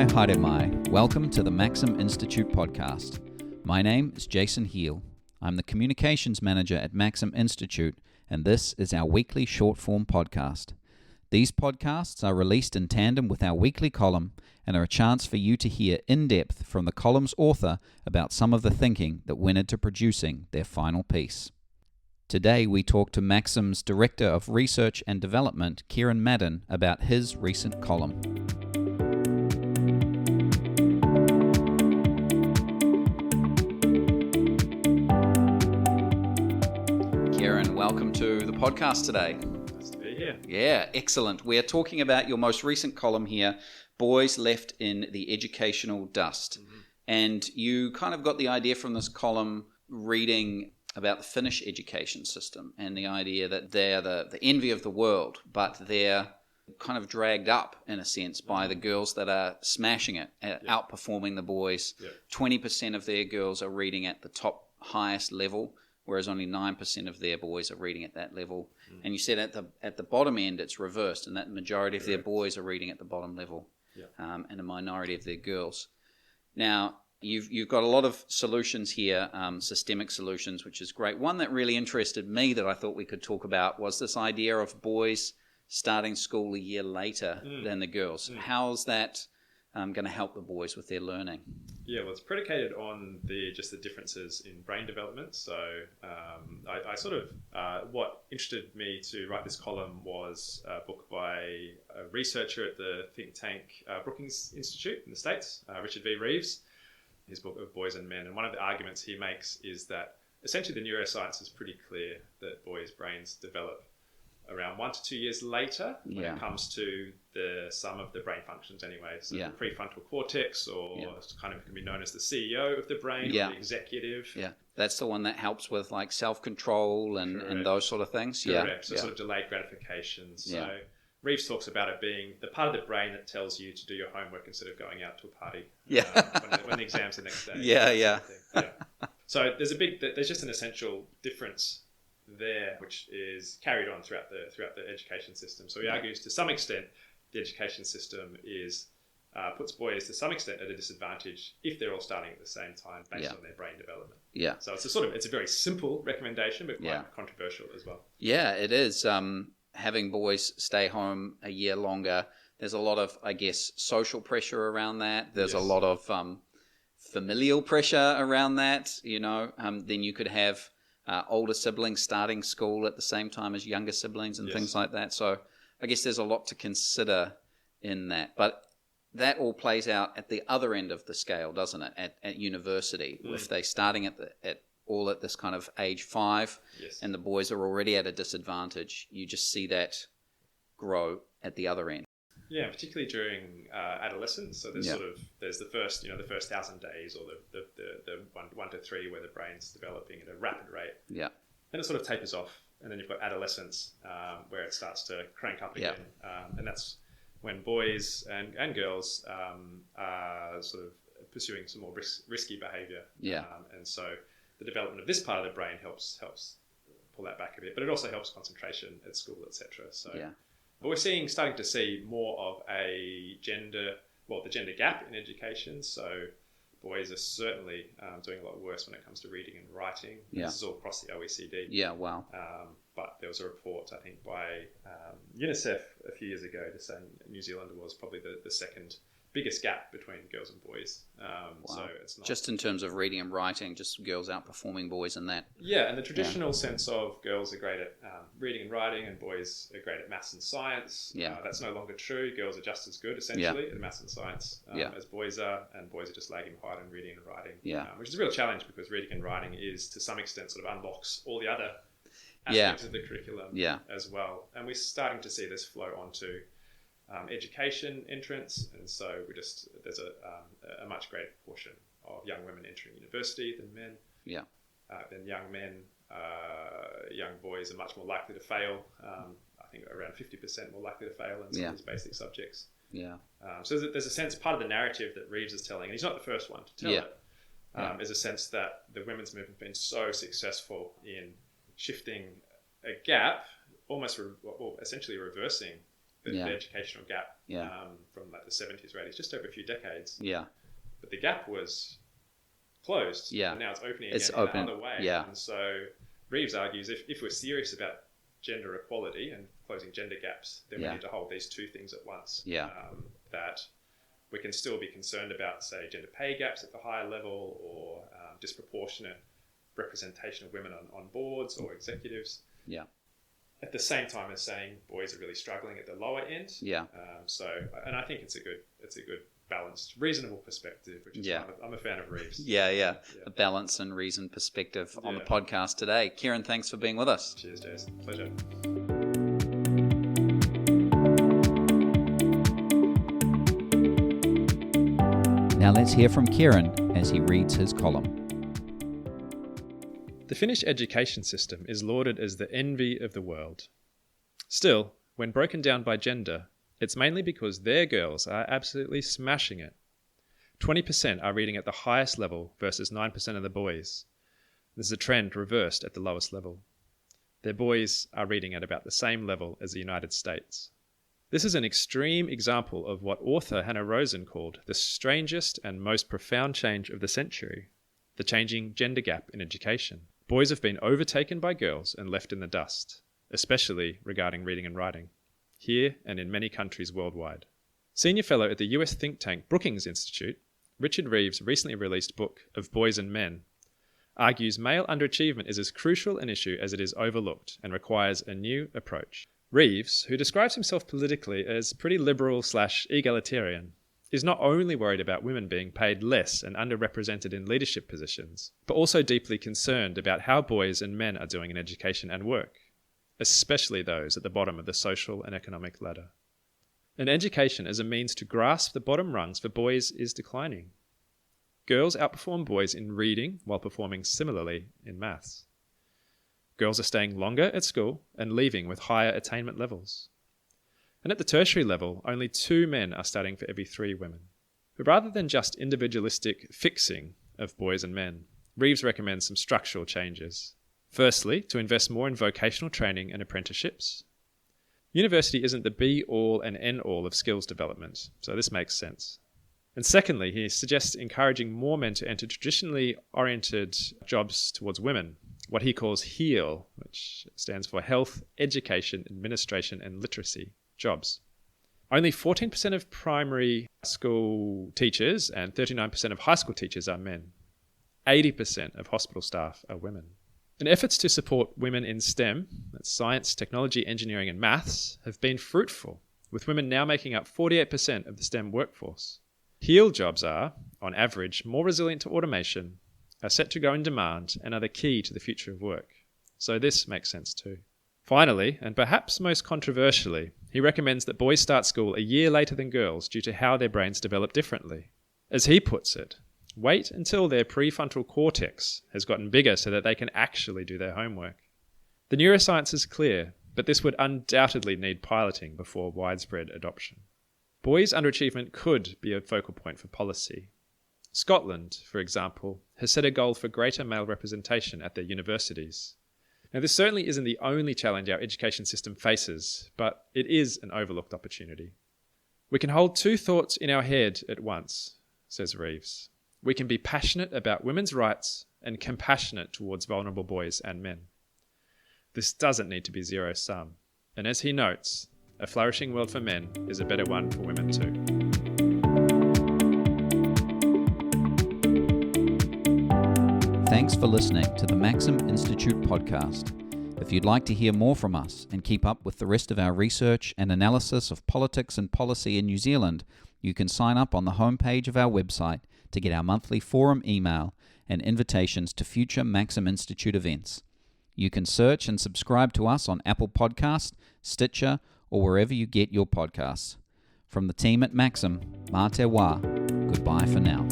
mai, haere mai. Welcome to the Maxim Institute podcast. My name is Jason Heel. I'm the Communications Manager at Maxim Institute, and this is our weekly short-form podcast. These podcasts are released in tandem with our weekly column and are a chance for you to hear in-depth from the column's author about some of the thinking that went into producing their final piece. Today we talk to Maxim's Director of Research and Development, Kieran Madden, about his recent column. Kieran, welcome to the podcast today. Nice to be here. Yeah, excellent. We're talking about your most recent column here, Boys Left in the Educational Dust. Mm-hmm. And you kind of got the idea from this column reading about the Finnish education system and the idea that they're the envy of the world, but they're kind of dragged up, in a sense, by the girls that are smashing it, outperforming the boys. 20% of their girls are reading at the top highest level, whereas only 9% of their boys are reading at that level. And you said at the bottom end it's reversed, and that the majority of their boys are reading at the bottom level, and a minority of their girls. Now, you've got a lot of solutions here, systemic solutions, which is great. One that really interested me that I thought we could talk about was this idea of boys starting school a year later than the girls. How's that going to help the boys with their learning? Yeah, well, it's predicated on the differences in brain development. So I sort of, what interested me to write this column was a book by a researcher at the think tank Brookings Institute in the States, Richard V. Reeves, his book of Boys and Men. And one of the arguments he makes is that essentially the neuroscience is pretty clear that boys' brains develop around 1 to 2 years later when it comes to the sum of the brain functions anyway. So the prefrontal cortex, or kind of can be known as the CEO of the brain, or the executive. Yeah, that's the one that helps with like self-control and those sort of things. Correct. So sort of delayed gratification. So Reeves talks about it being the part of the brain that tells you to do your homework instead of going out to a party when the exam's the next day. So there's just an essential difference there, which is carried on throughout the education system. So he argues to some extent the education system puts boys to some extent at a disadvantage if they're all starting at the same time based on their brain development. Yeah. So it's a very simple recommendation, but quite controversial as well. Yeah, it is. Having boys stay home a year longer, there's a lot of, I guess, social pressure around that. There's a lot of familial pressure around that. Then you could have older siblings starting school at the same time as younger siblings and things like that. So I guess there's a lot to consider in that. But that all plays out at the other end of the scale, doesn't it? At university, if they're starting at this kind of age 5, and the boys are already at a disadvantage, you just see that grow at the other end. Yeah, particularly during adolescence. So there's the first 1,000 days, or the 1 to 3 where the brain's developing at a rapid rate. Yeah. Then it sort of tapers off, and then you've got adolescence where it starts to crank up again, and that's when boys and girls are sort of pursuing some more risky behaviour. And so the development of this part of the brain helps pull that back a bit, but it also helps concentration at school, etc. But we're starting to see more of the gender gap in education. So boys are certainly doing a lot worse when it comes to reading and writing. This is all across the OECD. Yeah, wow. But there was a report, I think, by UNICEF a few years ago to say New Zealand was probably the second biggest gap between girls and boys. So it's not just in terms of reading and writing, just girls outperforming boys in that. Yeah, and the traditional sense of girls are great at reading and writing, and boys are great at maths and science. That's no longer true. Girls are just as good, essentially, at maths and science as boys are, and boys are just lagging behind in reading and writing. Which is a real challenge, because reading and writing is, to some extent, sort of unlocks all the other aspects of the curriculum as well. And we're starting to see this flow onto education entrance, and so there's a much greater proportion of young women entering university than men. Then young boys are much more likely to fail. I think around 50% more likely to fail in some of these basic subjects. So there's a sense, part of the narrative that Reeves is telling, and he's not the first one to tell it, is a sense that the women's movement has been so successful in shifting a gap, essentially reversing the educational gap from like the 70s really. It's just over a few decades. Yeah. But the gap was closed. Yeah. And now it's opening again in the other way. Yeah. And so Reeves argues if we're serious about gender equality and closing gender gaps, then we need to hold these two things at once. Yeah. That we can still be concerned about, say, gender pay gaps at the higher level or disproportionate representation of women on boards or executives. Yeah. At the same time as saying boys are really struggling at the lower end. Yeah. And I think it's a good balanced, reasonable perspective, which is why I'm a fan of Reeves. Yeah. A balanced and reasoned perspective on the podcast today. Kieran, thanks for being with us. Cheers, Jason. Pleasure. Now let's hear from Kieran as he reads his column. The Finnish education system is lauded as the envy of the world. Still, when broken down by gender, it's mainly because their girls are absolutely smashing it. 20% are reading at the highest level versus 9% of the boys. There's a trend reversed at the lowest level. Their boys are reading at about the same level as the United States. This is an extreme example of what author Hannah Rosen called the strangest and most profound change of the century, the changing gender gap in education. Boys have been overtaken by girls and left in the dust, especially regarding reading and writing, here and in many countries worldwide. Senior fellow at the US think tank Brookings Institute, Richard Reeves' recently released book Of Boys and Men argues male underachievement is as crucial an issue as it is overlooked and requires a new approach. Reeves, who describes himself politically as pretty liberal/egalitarian, is not only worried about women being paid less and underrepresented in leadership positions, but also deeply concerned about how boys and men are doing in education and work, especially those at the bottom of the social and economic ladder. And education as a means to grasp the bottom rungs for boys is declining. Girls outperform boys in reading while performing similarly in maths. Girls are staying longer at school and leaving with higher attainment levels. And at the tertiary level, only 2 men are studying for every 3 women. But rather than just individualistic fixing of boys and men, Reeves recommends some structural changes. Firstly, to invest more in vocational training and apprenticeships. University isn't the be-all and end-all of skills development, so this makes sense. And secondly, he suggests encouraging more men to enter traditionally oriented jobs towards women, what he calls HEAL, which stands for Health, Education, Administration and Literacy jobs. Only 14% of primary school teachers and 39% of high school teachers are men. 80% of hospital staff are women. And efforts to support women in STEM, that's science, technology, engineering and maths, have been fruitful, with women now making up 48% of the STEM workforce. HEAL jobs are, on average, more resilient to automation, are set to go in demand, and are the key to the future of work. So this makes sense too. Finally, and perhaps most controversially, he recommends that boys start school a year later than girls due to how their brains develop differently. As he puts it, wait until their prefrontal cortex has gotten bigger so that they can actually do their homework. The neuroscience is clear, but this would undoubtedly need piloting before widespread adoption. Boys' underachievement could be a focal point for policy. Scotland, for example, has set a goal for greater male representation at their universities. Now, this certainly isn't the only challenge our education system faces, but it is an overlooked opportunity. We can hold 2 thoughts in our head at once, says Reeves. We can be passionate about women's rights and compassionate towards vulnerable boys and men. This doesn't need to be zero-sum. And as he notes, a flourishing world for men is a better one for women too. Thanks for listening to the Maxim Institute podcast. If you'd like to hear more from us and keep up with the rest of our research and analysis of politics and policy in New Zealand, you can sign up on the homepage of our website to get our monthly forum email and invitations to future Maxim Institute events. You can search and subscribe to us on Apple Podcasts, Stitcher, or wherever you get your podcasts. From the team at Maxim, mā te wā. Goodbye for now.